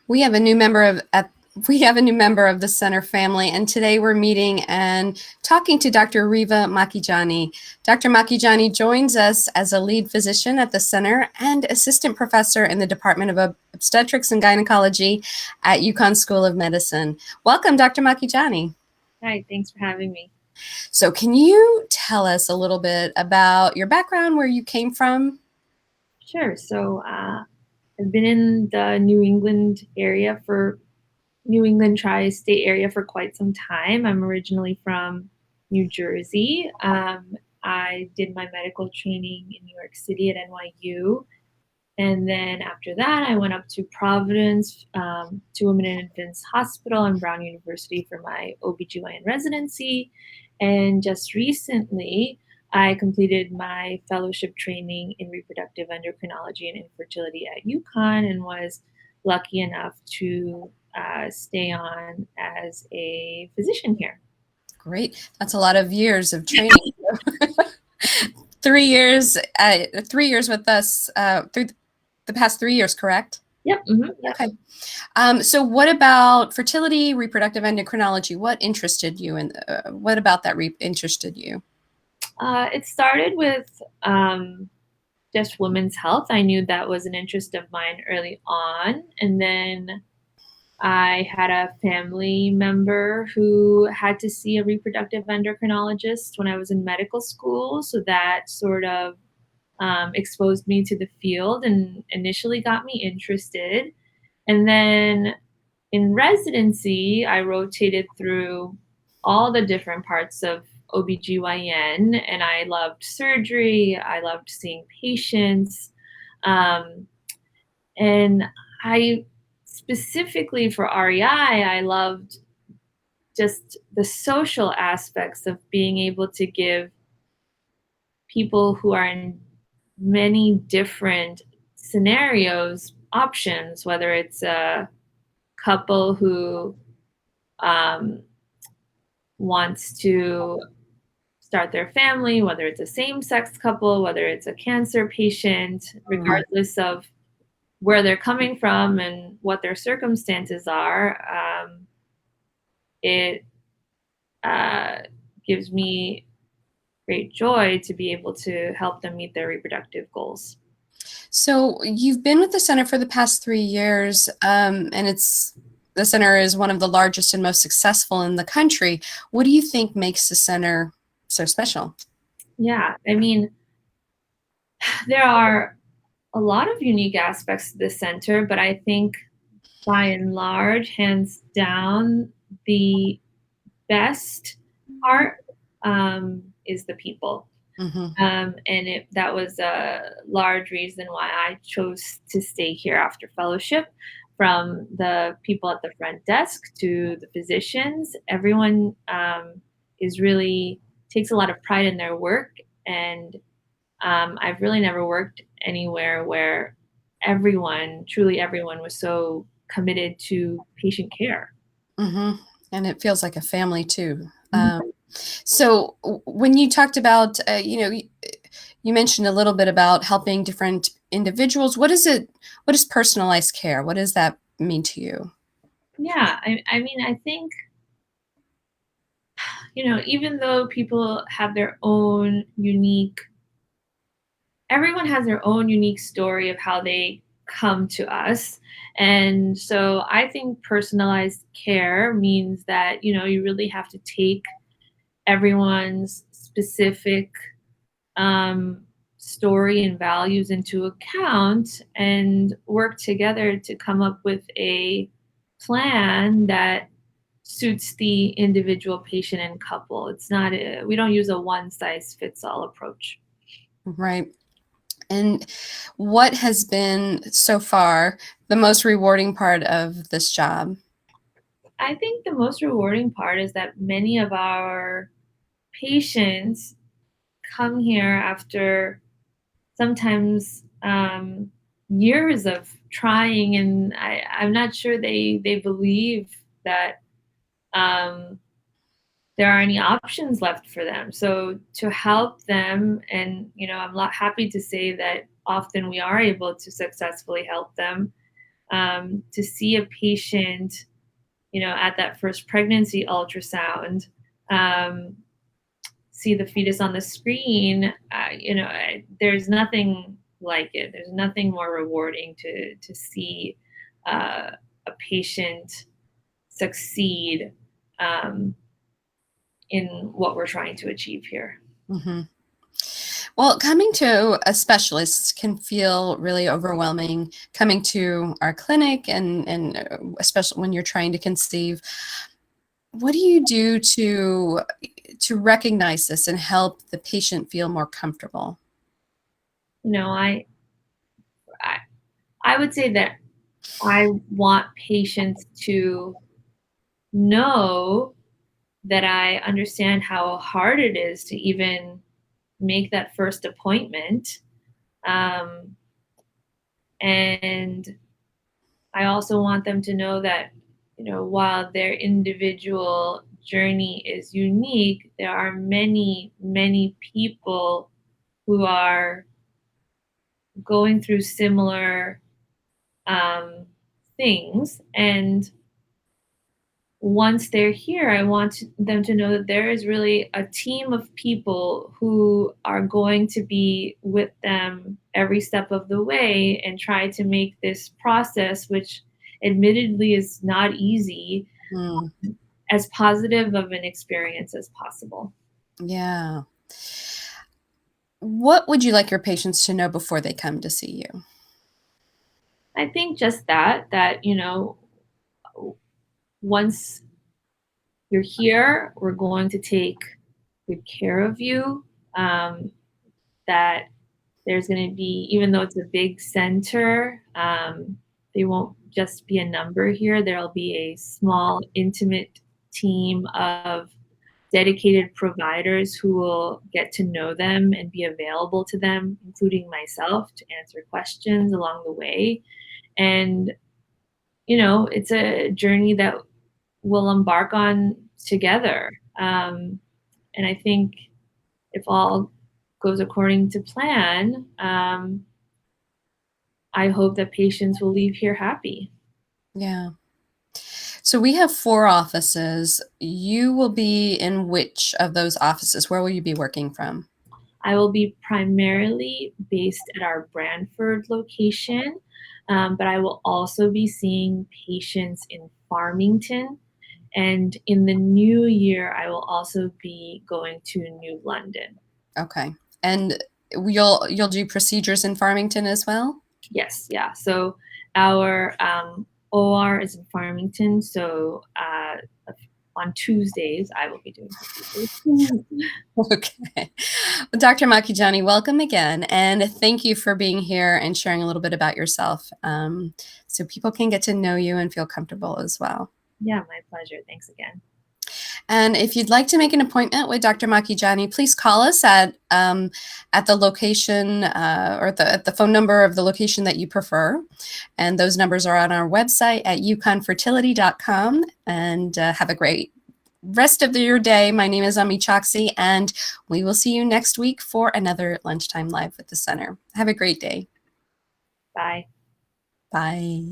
We have a new member of we have a new member of the center family, and today we're meeting and talking to Dr. Reeva Makhijani. Dr. Makhijani joins us as a lead physician at the center and assistant professor in the Department of Obstetrics and Gynecology at UConn School of Medicine. Welcome, Dr. Makhijani. Hi, thanks for having me. So can you tell us a little bit about your background, where you came from? Sure. So I've been in the New England tri-state area for quite some time. I'm originally from New Jersey. I did my medical training in New York City at NYU. And then after that, I went up to Providence, to Women and Infants Hospital and Brown University for my OBGYN residency. And just recently, I completed my fellowship training in reproductive endocrinology and infertility at UConn and was lucky enough to stay on as a physician here. Great. That's a lot of years of training. 3 years, 3 years with us through the past 3 years, correct? Yep. Mm-hmm, yep. Okay. So what about fertility, reproductive endocrinology? What interested you, and what about that interested you? It started with just women's health. I knew that was an interest of mine early on. And then I had a family member who had to see a reproductive endocrinologist when I was in medical school. So that sort of exposed me to the field and initially got me interested. And then in residency, I rotated through all the different parts of OBGYN, and I loved surgery. I loved seeing patients. And I specifically for REI, I loved just the social aspects of being able to give people who are in many different scenarios options, whether it's a couple who wants to start their family, whether it's a same-sex couple, whether it's a cancer patient, regardless of where they're coming from and what their circumstances are. It gives me great joy to be able to help them meet their reproductive goals. So you've been with the center for the past 3 years, and the center is one of the largest and most successful in the country. What do you think makes the center so special? Yeah, I mean, there are a lot of unique aspects to the center, but I think by and large, hands down, the best part is the people. Mm-hmm. And that was a large reason why I chose to stay here after fellowship. From the people at the front desk to the physicians, everyone takes a lot of pride in their work. And I've really never worked anywhere where truly everyone was so committed to patient care. Mm-hmm. And it feels like a family too. So when you talked about, you mentioned a little bit about helping different individuals. What is personalized care? What does that mean to you? Yeah, I mean, I think, even though people have everyone has their own unique story of how they come to us. And so I think personalized care means that, you really have to take everyone's specific story and values into account and work together to come up with a plan that suits the individual patient and couple. We don't use a one size fits all approach. Right. And what has been so far the most rewarding part of this job? I think the most rewarding part is that many of our patients come here after sometimes years of trying, and I'm not sure they believe that there are any options left for them. So to help them, and I'm happy to say that often we are able to successfully help them. to see a patient, at that first pregnancy ultrasound, see the fetus on the screen, there's nothing like it. There's nothing more rewarding to see a patient succeed in what we're trying to achieve here. Mm-hmm. Well, coming to a specialist can feel really overwhelming. Coming to our clinic, and especially when you're trying to conceive, what do you do to recognize this and help the patient feel more comfortable? I would say that I want patients to know that I understand how hard it is to even make that first appointment. And I also want them to know that, while their individual journey is unique, there are many, many people who are going through similar things. And once they're here, I want them to know that there is really a team of people who are going to be with them every step of the way and try to make this process, which admittedly is not easy, as positive of an experience as possible. Yeah. What would you like your patients to know before they come to see you? I think just that, once you're here, we're going to take good care of you. That there's going to be, even though it's a big center, they won't just be a number here. There'll be a small, intimate team of dedicated providers who will get to know them and be available to them, including myself, to answer questions along the way. And, it's a journey that we'll embark on together. And I think if all goes according to plan, I hope that patients will leave here happy. Yeah. So we have 4 offices. You will be in which of those offices? Where will you be working from? I will be primarily based at our Branford location, but I will also be seeing patients in Farmington. And in the new year, I will also be going to New London. Okay. And you'll do procedures in Farmington as well? Yes, yeah. So our OR is in Farmington. So on Tuesdays, I will be doing procedures. Okay. Well, Dr. Makhijani, welcome again. And thank you for being here and sharing a little bit about yourself, so people can get to know you and feel comfortable as well. Yeah, my pleasure. Thanks again. And if you'd like to make an appointment with Dr. Makhijani, please call us at the location or at the phone number of the location that you prefer. And those numbers are on our website at UConnfertility.com. And have a great rest of your day. My name is Ami Choksi, and we will see you next week for another Lunchtime Live with the Center. Have a great day. Bye. Bye.